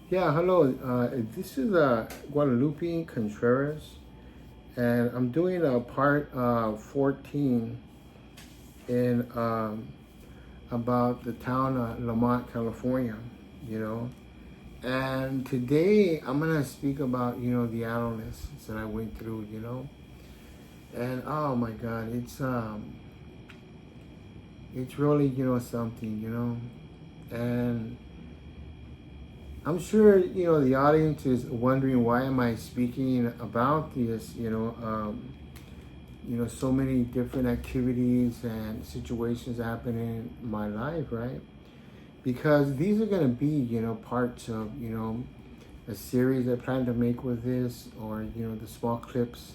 Yeah, hello. This is Guadalupe Contreras, and I'm doing a part 14 in about the town of Lamont, California. You know, and today I'm gonna speak about the adolescence that I went through. And oh my God, it's really something. And I'm sure the audience is wondering why am I speaking about this. So many different activities and situations happen in my life, right? Because these are going to be parts of a series I plan to make with this, or the small clips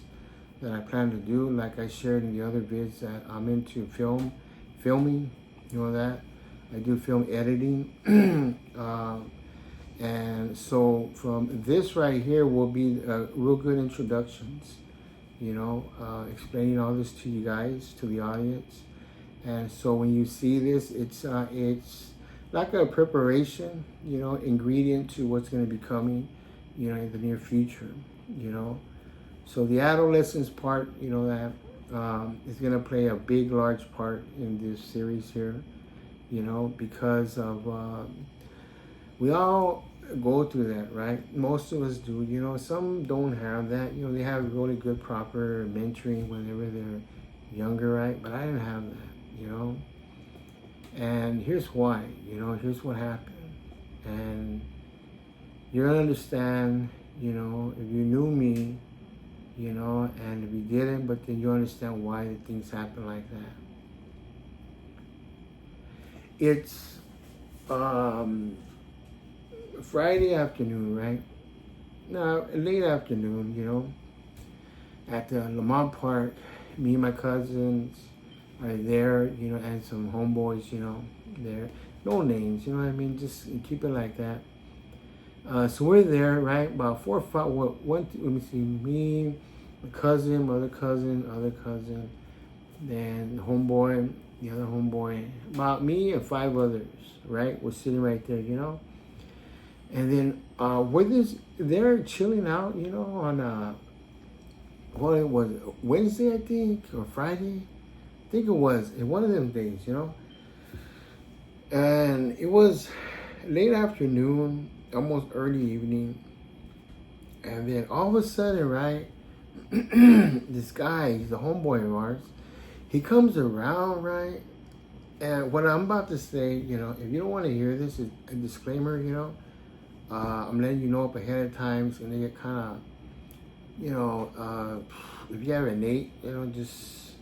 that I plan to do, like I shared in the other vids that I'm into filming, that I do film editing. And so from this right here will be real good introductions, explaining all this to you guys, to the audience. And so when you see this, it's like a preparation, ingredient to what's going to be coming, in the near future, you know. So the adolescence part, that is going to play a big, large part in this series here, because of we all go through that, right? Most of us do. Some don't have that. They have really good, proper mentoring whenever they're younger, right? But I didn't have that. And here's why. Here's what happened. And you're gonna understand, if you knew me, and if you didn't, but then you understand why things happen like that. It's um, Friday afternoon, right? No, late afternoon, at the Lamont Park. Me and my cousins are there, and some homeboys, there. No names, you know what I mean? Just keep it like that. So we're there, right? About 4 or 5. Let me see. Me, my cousin, my other cousin, then homeboy, the other homeboy. About me and 5 others, right? We're sitting right there, And then they're chilling out, on what it was, Wednesday, I think, or Friday. I think it was in one of them days, And it was late afternoon, almost early evening. And then all of a sudden, right, this guy, he's a homeboy of ours, he comes around, right? And what I'm about to say, if you don't want to hear this, is a disclaimer, I'm letting you know up ahead of time, so they get kind of, if you have an 8, just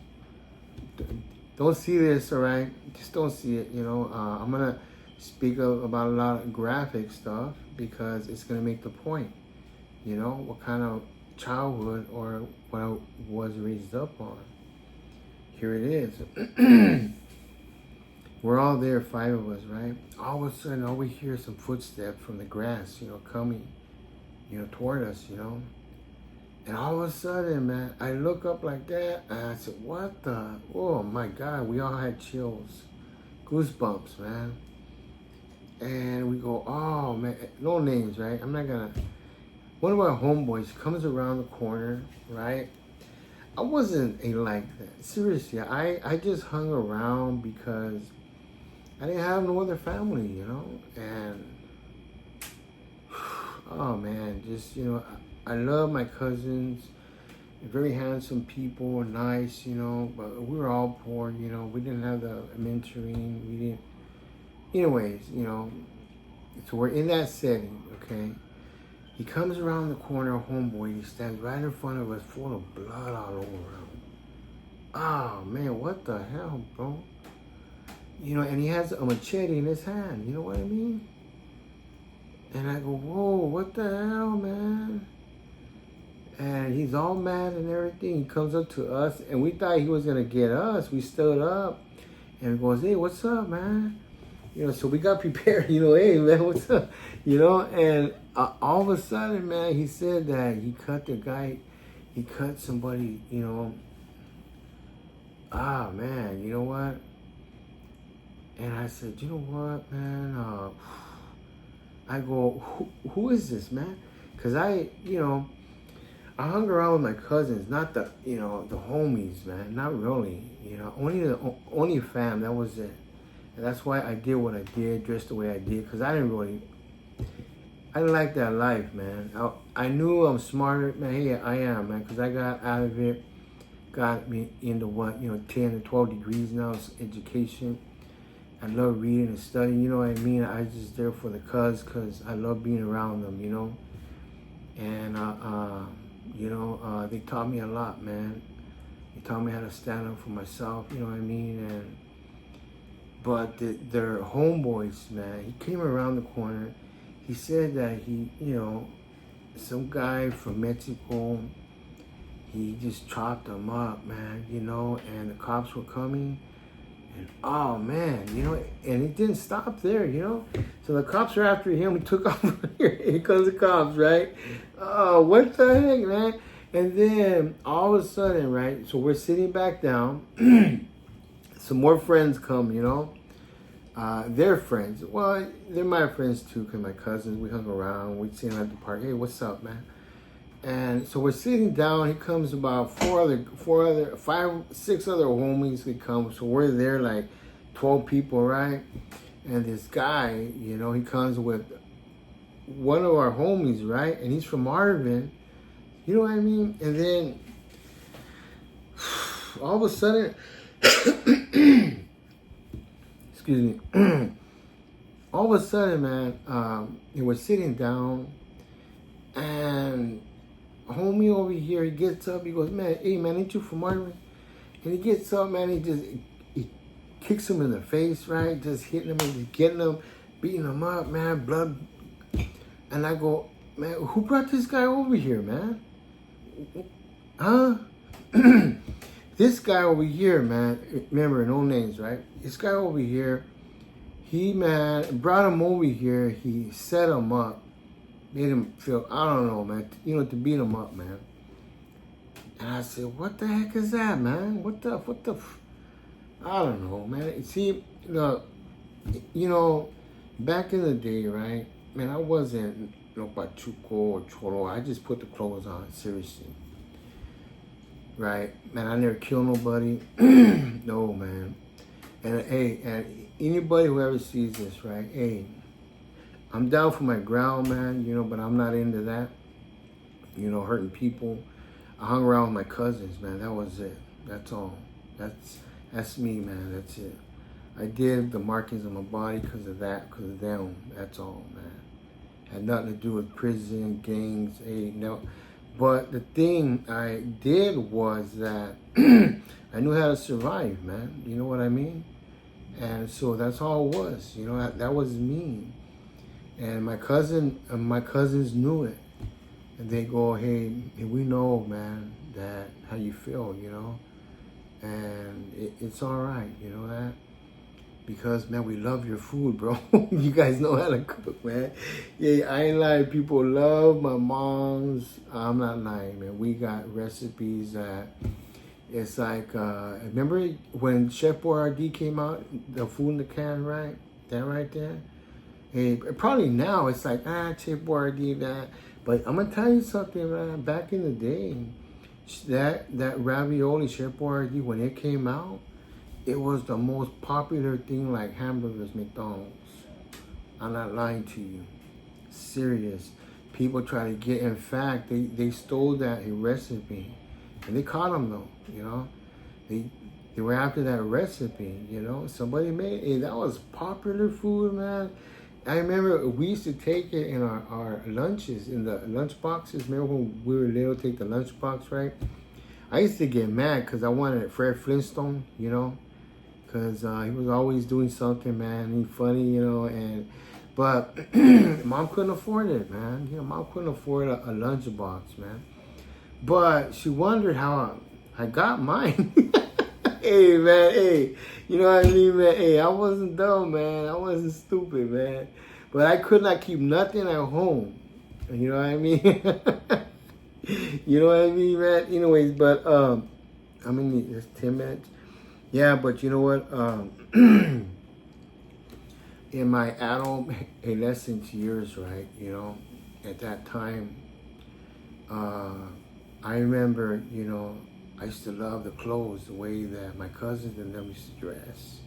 don't see this, all right? Just don't see it, I'm going to speak about a lot of graphic stuff because it's going to make the point, what kind of childhood or what I was raised up on. Here it is. We're all there, 5 of us, right? All of a sudden, all we hear is some footsteps from the grass, coming, toward us, And all of a sudden, man, I look up like that, and I said, what the? Oh, my God. We all had chills. Goosebumps, man. And we go, oh, man. No names, right? I'm not going to. One of our homeboys comes around the corner, right? I wasn't like that. Seriously, I just hung around because I didn't have no other family, And, oh, man, just, I love my cousins. They're very handsome people, nice, but we were all poor, we didn't have the mentoring, we didn't, anyways, so we're in that setting, okay? He comes around the corner, homeboy, he stands right in front of us, full of blood all over him. Oh, man, what the hell, bro? And he has a machete in his hand, you know what I mean? And I go, whoa, what the hell, man? And he's all mad and everything. He comes up to us, and we thought he was gonna get us. We stood up, and goes, "Hey, what's up, man?" So we got prepared. Hey, man, what's up? And all of a sudden, man, he said that he cut the guy. He cut somebody. Ah, man, you know what? And I said, you know what, man? I go, who is this, man? Because I hung around with my cousins, not the homies, man. Not really, only fam. That was it. And that's why I did what I did, dressed the way I did, because I didn't like that life, man. I knew I'm smarter, man. Hey, I am, man, because I got out of it, got me into 10 to 12 degrees now, it's education. I love reading and studying, you know what I mean? I was just there for the cuz, because I love being around them, And, they taught me a lot, man. They taught me how to stand up for myself, you know what I mean? But their homeboys, man, he came around the corner. He said that some guy from Mexico, he just chopped him up, man, and the cops were coming. And oh, man, and it didn't stop there, So the cops are after him. He took off. Here comes the cops, right? Oh, what the heck, man? And then all of a sudden, right, so we're sitting back down. Some more friends come, They're friends. Well, they're my friends too, because my cousins, we hung around. We'd sit at the park. Hey, what's up, man? And so we're sitting down. He comes about 6 other homies that come. So we're there like 12 people, right? And this guy, he comes with one of our homies, right? And he's from Marvin. You know what I mean? And then all of a sudden, excuse me. All of a sudden, man, we're sitting down, and homie over here, he gets up, he goes, man, hey, man, ain't you from Marvin? And he gets up, man, he kicks him in the face, right? Just hitting him, and getting him, beating him up, man, blood. And I go, man, who brought this guy over here, man? Huh? This guy over here, man, remember, no names, right? This guy over here, he, man, brought him over here, he set him up, made him feel, I don't know, man, to beat him up, man. And I said, what the heck is that, man? What the, I don't know, man. See, back in the day, right, man, I wasn't, pachuco or cholo. I just put the clothes on, seriously. Right? Man, I never killed nobody. No, man. And, hey, and anybody who ever sees this, right, hey, I'm down for my ground, man, but I'm not into that, hurting people. I hung around with my cousins, man. That was it. That's all. That's me, man. That's it. I did the markings on my body because of that, because of them. That's all, man. Had nothing to do with prison, gangs, hey, no. But the thing I did was that I knew how to survive, man. You know what I mean? And so that's all it was. That was me. And my cousins knew it. And they go, hey, we know, man, that how you feel, And it's all right, that? Because, man, we love your food, bro. You guys know how to cook, man. Yeah, I ain't lying. People love my mom's. I'm not lying, man. We got recipes that it's like, remember when Chef Boyardee came out, the food in the can, right? That right there? Hey, probably now it's like, Chef Boyardee, that. But I'm going to tell you something, man. Back in the day, that ravioli, Chef Boyardee, when it came out, it was the most popular thing, like hamburgers, McDonald's. I'm not lying to you. Serious. People try to get, in fact, they stole that recipe. And they caught them, though, They were after that recipe, Somebody made it. That was popular food, man. I remember we used to take it in our lunches, in the lunch boxes. Remember when we were little, take the lunch box, right? I used to get mad because I wanted Fred Flintstone, because he was always doing something, man. He's funny, but mom couldn't afford it, man. Mom couldn't afford a lunchbox, man. But she wondered how I got mine. Hey, man, hey, you know what I mean, man? Hey, I wasn't dumb, man. I wasn't stupid, man. But I could not keep nothing at home. You know what I mean? You know what I mean, man? Anyways, but, I mean, it's 10 minutes. Yeah, but you know what? in my adolescent years, right, at that time, I remember, I used to love the clothes, the way that my cousins and them used to dress.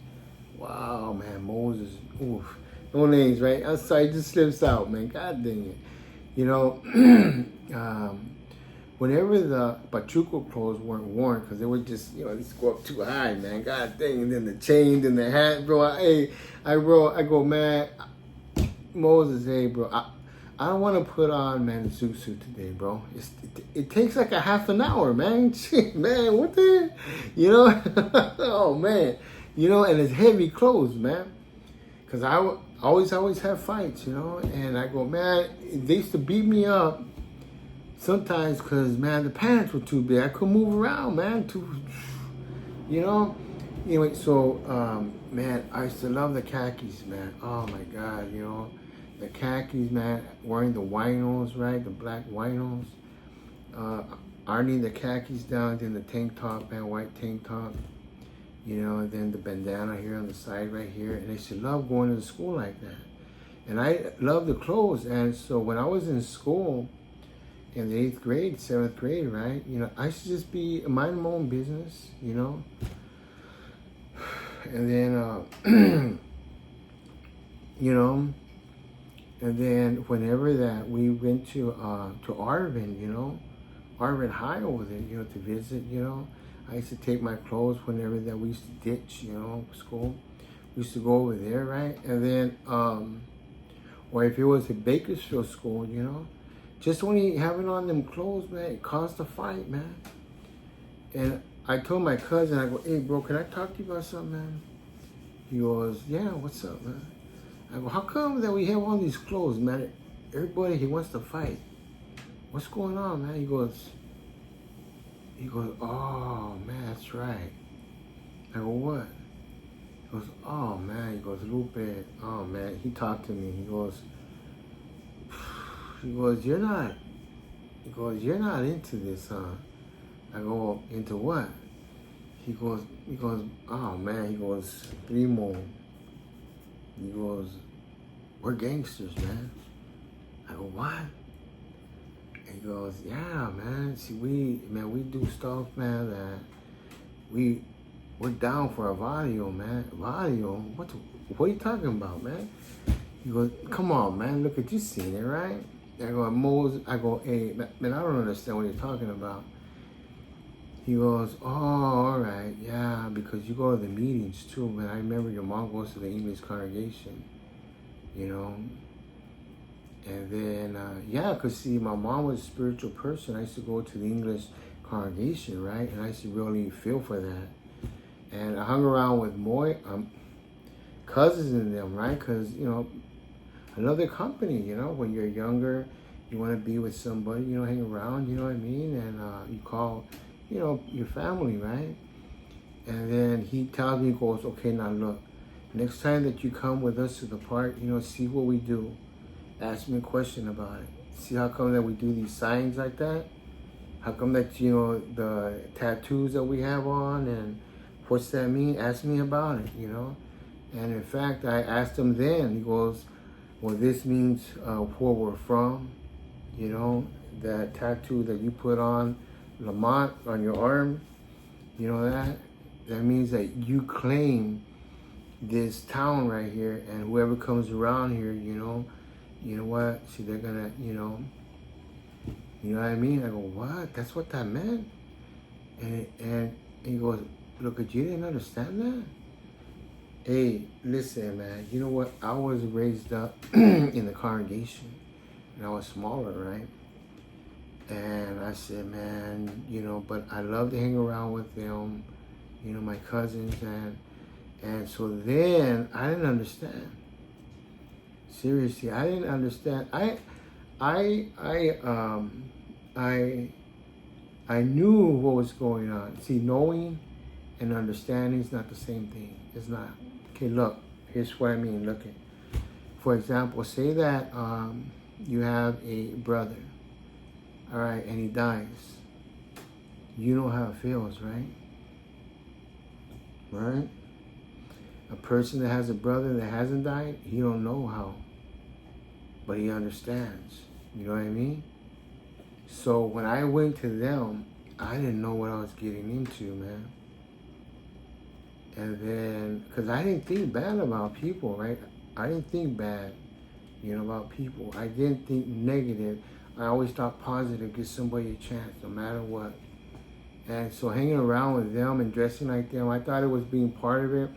Wow, man, Moses, oof. No names, right? I'm sorry, it just slips out, man. God dang it. You know, whenever the Pachuco clothes weren't worn, because they were just, they used to go up too high, man. God dang, and then the chain and the hat, bro. I go, man, Moses, hey, bro, I don't want to put on, man, a suit today, bro. It takes like a half an hour, man. Shit, man, what the, oh, man. And it's heavy clothes, man. Because I always have fights, and I go, man, they used to beat me up sometimes because, man, the pants were too big. I couldn't move around, man, Anyway, so, man, I used to love the khakis, man. Oh, my God, the khakis, man, wearing the winos, right, the black winos. Ironing the khakis down, then the tank top, man, white tank top. And then the bandana here on the side right here. And I used to love going to school like that. And I love the clothes. And so when I was in school, in the 8th grade, 7th grade, right, I used to just be minding my own business, And then, and then whenever that we went to Arvin, Arvin High over there, to visit, I used to take my clothes whenever that we used to ditch, school. We used to go over there, right? And then, or if it was a Bakersfield school, just only having on them clothes, man, it caused a fight, man. And I told my cousin, I go, hey, bro, can I talk to you about something, man? He goes, yeah, what's up, man? I go, how come that we have all these clothes, man? Everybody, he wants to fight. What's going on, man? He goes, oh, man, that's right. I go, what? He goes, oh, man. He goes, Lupe, oh, man. He talked to me. He goes, you're not into this, huh? I go, into what? He goes, oh, man. He goes, Primo. He goes, we're gangsters, man. I go, what? He goes, yeah, man. See, we do stuff, man, that we're down for a video, man. Video? What are you talking about, man? He goes, come on, man. Look at you seen it, right? I go, Moses. I go, hey, man, I don't understand what you're talking about. He goes, oh, all right, yeah, because you go to the meetings too, man. I remember your mom goes to the English congregation, And then, yeah, because see, my mom was a spiritual person. I used to go to the English congregation, right? And I used to really feel for that. And I hung around with more cousins in them, right? Because, I love their company, When you're younger, you want to be with somebody, hang around, you know what I mean? And you call, your family, right? And then he tells me, he goes, okay, now look, next time that you come with us to the park, see what we do. Ask me a question about it. See how come that we do these signs like that? How come that, the tattoos that we have on, and what's that mean? Ask me about it, And in fact, I asked him then, he goes, well, this means where we're from, that tattoo that you put on Lamont on your arm, that means that you claim this town right here, and whoever comes around here, you know what? See, they're gonna, you know what I mean? I go, what? That's what that meant? And he goes, look, you didn't understand that? Hey, listen, man, you know what? I was raised up in the congregation, and I was smaller, right? And I said, man, but I love to hang around with them, my cousins, and so then I didn't understand. Seriously, I didn't understand. I knew what was going on. See, knowing and understanding is not the same thing. It's not. Okay, look, here's what I mean. Look at, for example, say that you have a brother, all right, and he dies. You know how it feels, right? Right? A person that has a brother that hasn't died, he don't know how, but he understands. You know what I mean? So when I went to them, I didn't know what I was getting into, man. And then, because I didn't think bad about people, right? I didn't think bad, about people. I didn't think negative. I always thought positive, give somebody a chance, no matter what. And so hanging around with them and dressing like them, I thought it was being part of it.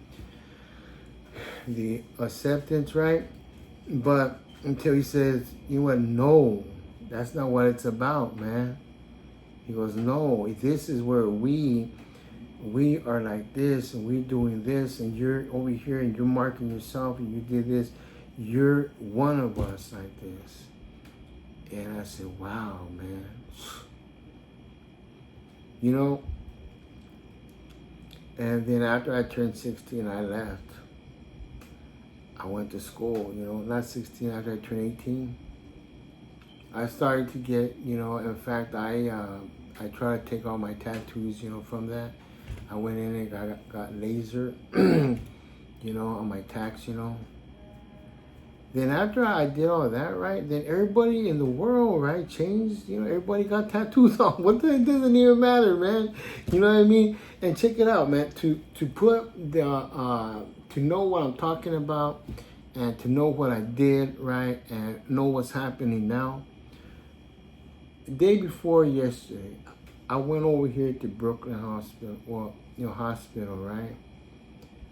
The acceptance, right? But until he says, you know what, no, that's not what it's about, man. He goes, no, this is where we are like this, and we're doing this, and you're over here, and you're marking yourself, and you did this. You're one of us like this. And I said, wow, man. And then after I turned 16, I left. I went to school, not 16, after I turned 18. I started to get, in fact, I tried to take all my tattoos, from that. I went in and got laser, on my tax, Then after I did all that, right, then everybody in the world, right, changed, everybody got tattoos on. It doesn't even matter, man. You know what I mean? And check it out, man, to put the, to know what I'm talking about and to know what I did, right, and know what's happening now. The day before yesterday, I went over here to Brooklyn Hospital, hospital, right?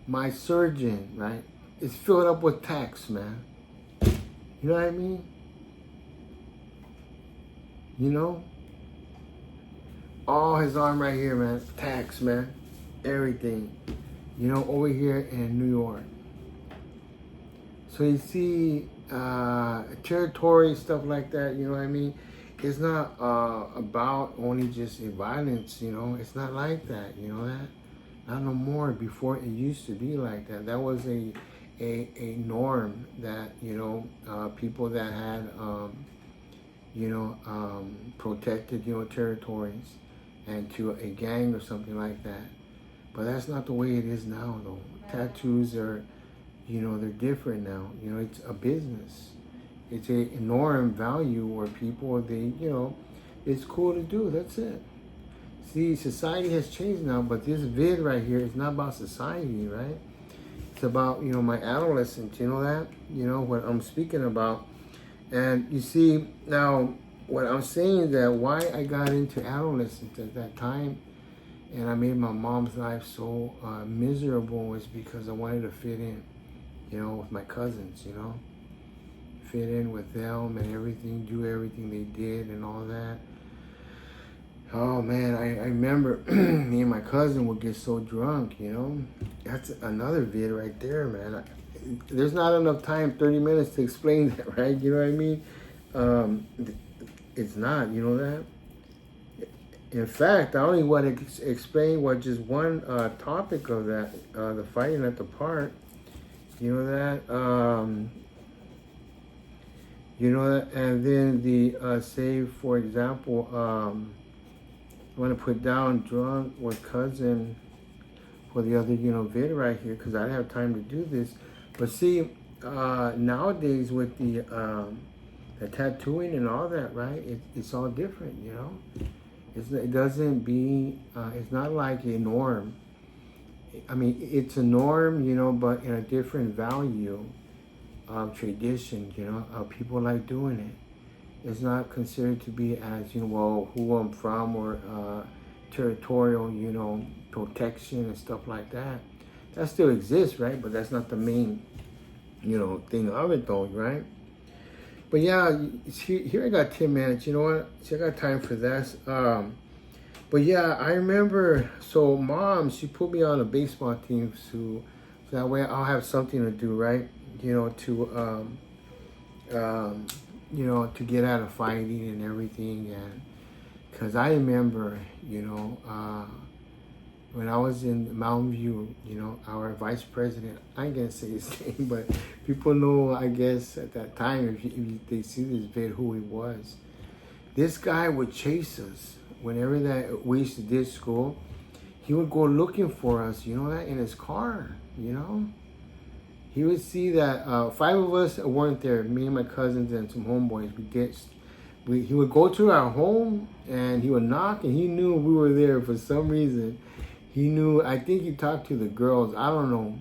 My surgeon, right, is filled up with tacks, man. You know what I mean? All his arm right here, man, tacks, man, everything. Over here in New York. So you see, territory, stuff like that, you know what I mean? It's not about only just violence, It's not like that, that? Not no more. Before it used to be like that. That was a norm that, people that had, protected, territories and to a gang or something like that. But that's not the way it is now, though. Tattoos are, they're different now. It's a business. It's a norm value where people, it's cool to do. That's it. See, society has changed now, but this vid right here is not about society, right? It's about, my adolescence, that? What I'm speaking about. And you see, now, what I'm saying is that why I got into adolescence at that time and I made my mom's life so miserable was because I wanted to fit in, with my cousins, fit in with them and everything, do everything they did and all that. Oh man, I remember me and my cousin would get so drunk, That's another vid right there, man. There's not enough time, 30 minutes to explain that, right? You know what I mean? It's not, that? In fact, I only want to explain what just one topic of that, the fighting at the park. And then the, say, for example, I want to put down drunk with cousin for the other, vid right here, because I didn't have time to do this. But see, nowadays with the tattooing and all that, right, it's all different, It doesn't be, it's not like a norm. I mean, it's a norm, but in a different value of tradition, of people like doing it. It's not considered to be as, who I'm from or territorial, protection and stuff like that. That still exists, right? But that's not the main, thing of it though, right? But yeah, here I got 10 minutes. You know what? See, I got time for this. But yeah, I remember, so Mom, she put me on a baseball team so that way I'll have something to do, right? To get out of fighting and everything. And because I remember, when I was in Mountain View, our vice president, I ain't gonna say his name, but people know, I guess, at that time, if they see this vid, who he was. This guy would chase us whenever that we used to do school. He would go looking for us, that, in his car, he would see that 5 of us weren't there. Me and my cousins and some homeboys. We ditched. He would go to our home and he would knock, and he knew we were there for some reason. He knew. I think he talked to the girls. I don't know.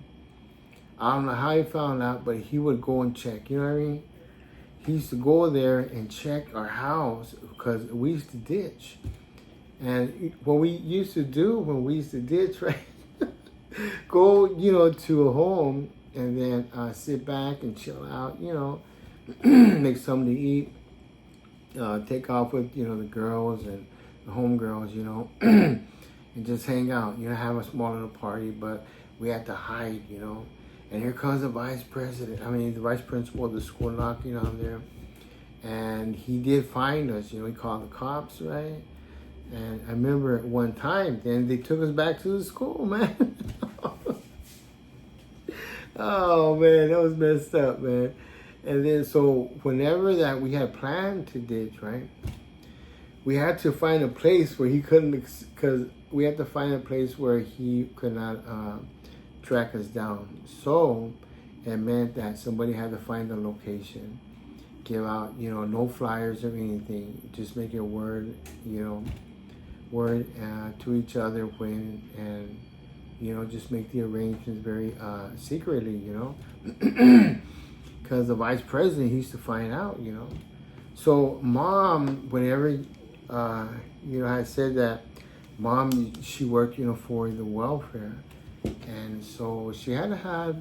I don't know how he found out, but he would go and check. You know what I mean? He used to go there and check our house because we used to ditch. And what we used to do when we used to ditch, right? Go, to a home and then sit back and chill out, make something to eat, take off with, the girls and the homegirls, and just hang out, have a small little party, but we had to hide, And here comes the the vice principal of the school knocking on there. And he did find us, he called the cops, right? And I remember at one time, then they took us back to the school, man. Oh, man, that was messed up, man. And then, so whenever that we had planned to ditch, right, we had to find a place where he couldn't, because we had to find a place where he could not track us down. So it meant that somebody had to find the location, give out, no flyers or anything, just make it word to each other when, and, just make the arrangements very secretly, because the vice president, he used to find out, So mom, whenever, I said that mom, she worked, for the welfare. And so she had to have,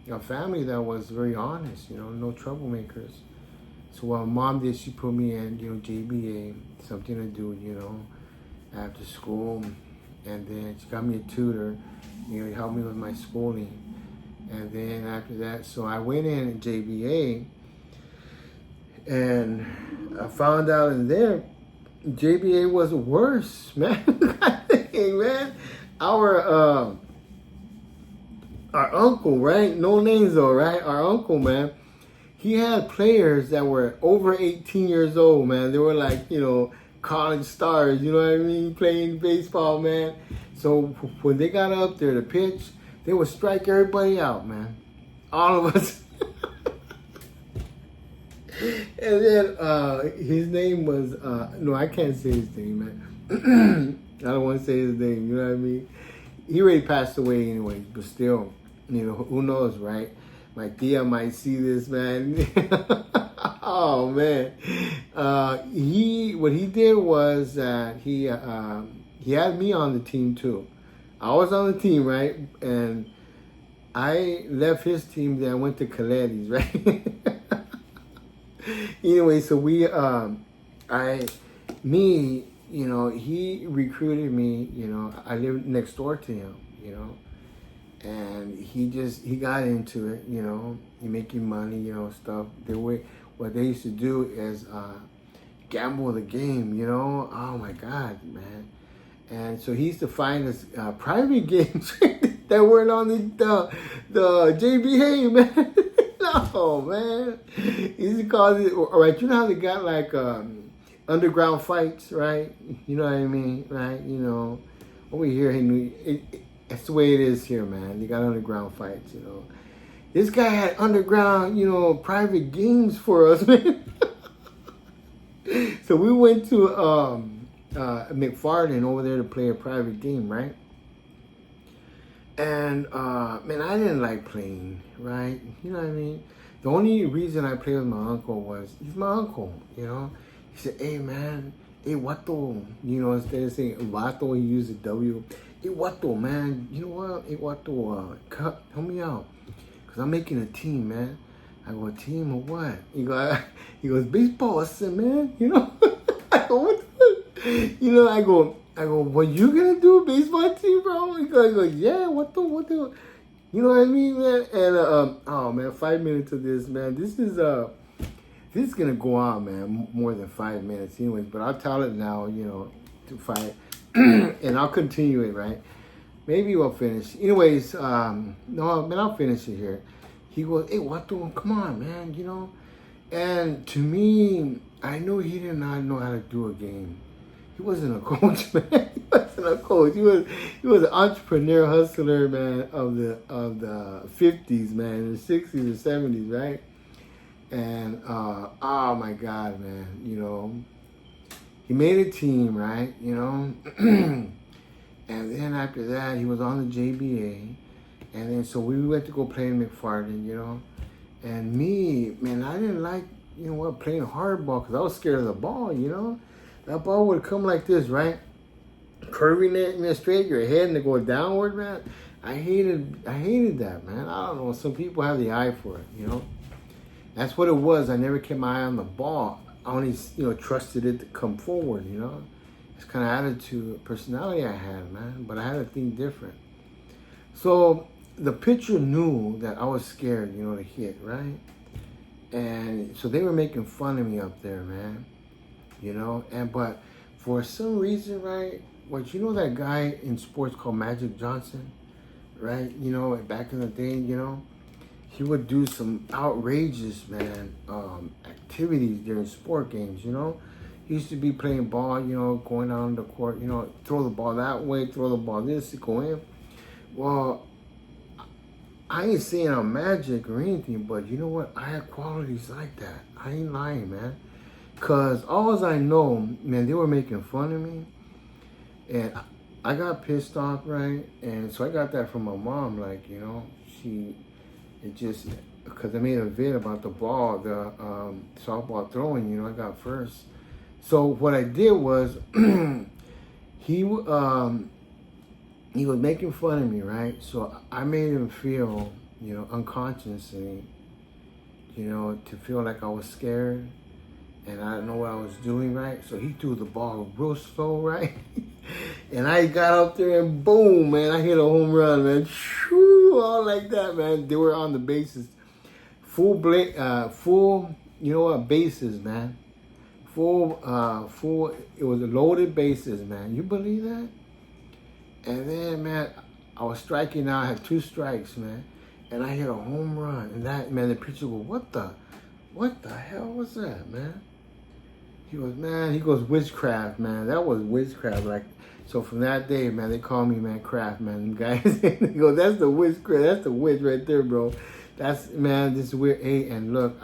a family that was very honest, no troublemakers. So what mom did, she put me in, JBA, something to do, after school. And then she got me a tutor, helped me with my schooling. And then after that, so I went in JBA, and I found out in there, JBA was worse, man. Hey, man, our uncle, right? No names though, right? Our uncle, man. He had players that were over 18 years old, man. They were like, college stars, you know what I mean? Playing baseball, man. So when they got up there to pitch, they would strike everybody out, man. All of us. And then his name was, no, I can't say his name, man. I don't want to say his name, you know what I mean? He already passed away anyway, but still, who knows, right? My tia might see this, man. Oh, man. What he did was that he had me on the team too. I was on the team, right? And I left his team, then I went to Coletti's, right? Anyway, so he recruited me, I lived next door to him, and he got into it, he making money, stuff. What they used to do is gamble the game, oh my God, man. And so he used to find us private games that weren't on the JBA, man. No, man. He used to call it, all right, you know how they got like underground fights, right? You know what I mean, right? Over here, that's the way it is here, man. They got underground fights, This guy had underground, private games for us, man. So we went to McFarland over there to play a private game, right? And, man, I didn't like playing, right? You know what I mean? The only reason I played with my uncle was, he's my uncle, He said, hey, man, hey, Wato. Instead of saying Wato, he used a W. Hey, Wato, man, you know what? Hey, Wato, help me out. Because I'm making a team, man. I go, a team of what? He goes, baseball. I said, man, I go, what the I go, what you gonna do, baseball team, bro? He goes, yeah, what the, you know what I mean, man? And, oh, man, 5 minutes of this, man. This is gonna go on, man, more than 5 minutes anyways, but I'll tell it now, to 5, and I'll continue it, right? Maybe we'll finish. Anyways, no, man, I'll finish it here. He goes, hey, Wato, come on, man, And to me, I know he did not know how to do a game. he wasn't a coach, man. He wasn't a coach. He was an entrepreneur, hustler, man, of the 50s, man, the 60s and 70s, right? And oh my God, man, he made a team, right? And then after that, he was on the JBA, and then so we went to go play in McFarland, and me, man, I didn't like, playing hardball because I was scared of the ball. That ball would come like this, right? Curving it straight your head and it go downward, man. I hated that, man. I don't know. Some people have the eye for it, That's what it was. I never kept my eye on the ball. I only, trusted it to come forward, It's kind of attitude, personality I had, man. But I had to think different. So the pitcher knew that I was scared, to hit, right? And so they were making fun of me up there, man. But for some reason, right? That guy in sports called Magic Johnson, right? Back in the day, he would do some outrageous, man, activities during sport games, He used to be playing ball, going on the court, throw the ball that way, throw the ball this, go in. Well, I ain't saying I'm magic or anything, but you know what? I had qualities like that. I ain't lying, man. Because all I know, man, they were making fun of me. And I got pissed off, right? And so I got that from my mom, like, because I made a vid about the ball, the softball throwing, I got first. So what I did was, he was making fun of me, right? So I made him feel, unconsciously, to feel like I was scared and I didn't know what I was doing, right? So he threw the ball real slow, right? And I got up there and boom, man, I hit a home run, man. Shoo, all like that, man. They were on the bases. Full, bases, man. Full, it was loaded bases, man. You believe that? And then, man, I was striking out. I had 2 strikes, man. And I hit a home run. And that, man, the pitcher goes, what the hell was that, man? He goes, witchcraft, man. That was witchcraft. Like, so from that day, man, they call me, man, craft, man. Them guys, they go, that's the witchcraft. That's the witch right there, bro. That's, man, this is weird. Hey, and look,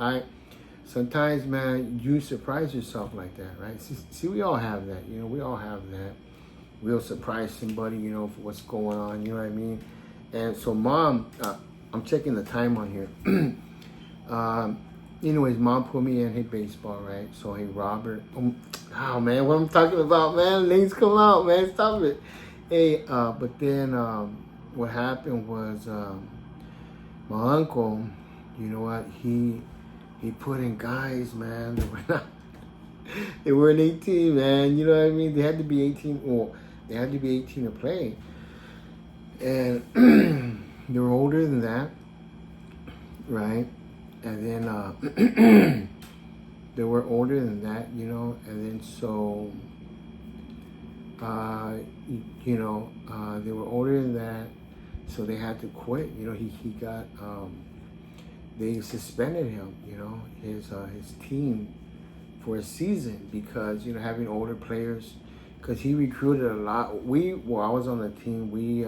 sometimes, man, you surprise yourself like that, right? See, we all have that, we all have that. We'll surprise somebody, for what's going on, you know what I mean? And so Mom, I'm checking the time on here. Anyways, Mom put me in, hey, baseball, right? So, hey, Robert. Oh, man, what I'm talking about, man? Names come out, man. Stop it. Hey, but then what happened was my uncle, you know what? He put in guys, man, they weren't 18, man. You know what I mean? They had to be 18. Well, they had to be 18 to play. And they were older than that, right? And then they were older than that, and then so, they were older than that, so they had to quit. He got, they suspended him, his team for a season because, having older players, because he recruited a lot. I was on the team, we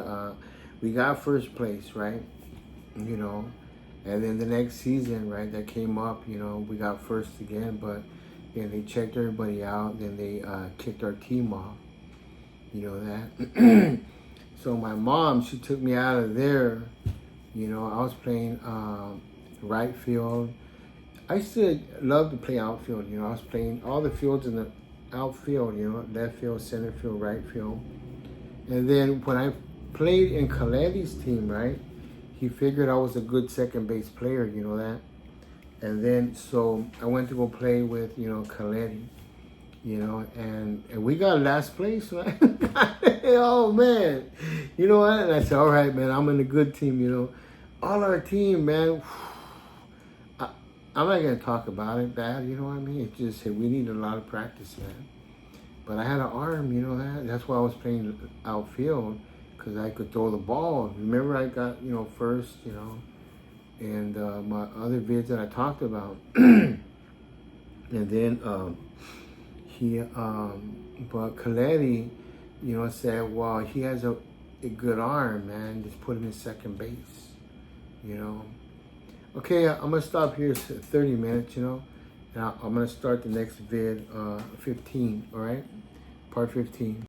got first place, right? And then the next season, right, that came up, we got first again, but then they checked everybody out, then they kicked our team off, that. So my mom, she took me out of there, I was playing right field. I still love to play outfield, I was playing all the fields in the outfield, left field, center field, right field. And then when I played in Kaledi's team, right, he figured I was a good second base player, that. And then, so I went to go play with, Kaledi, and we got last place, right? Oh, man. You know what? And I said, all right, man, I'm in a good team, All our team, man, I'm not going to talk about it bad, you know what I mean? It's just, hey, we need a lot of practice, man. But I had an arm, that. That's why I was playing outfield. Because I could throw the ball. Remember, I got, first, and my other vids that I talked about. And then But Coletti, said, well, he has a good arm, man. Just put him in second base, you know. Okay, I'm gonna stop here. It's 30 minutes, and I'm gonna start the next vid, 15. All right, part 15.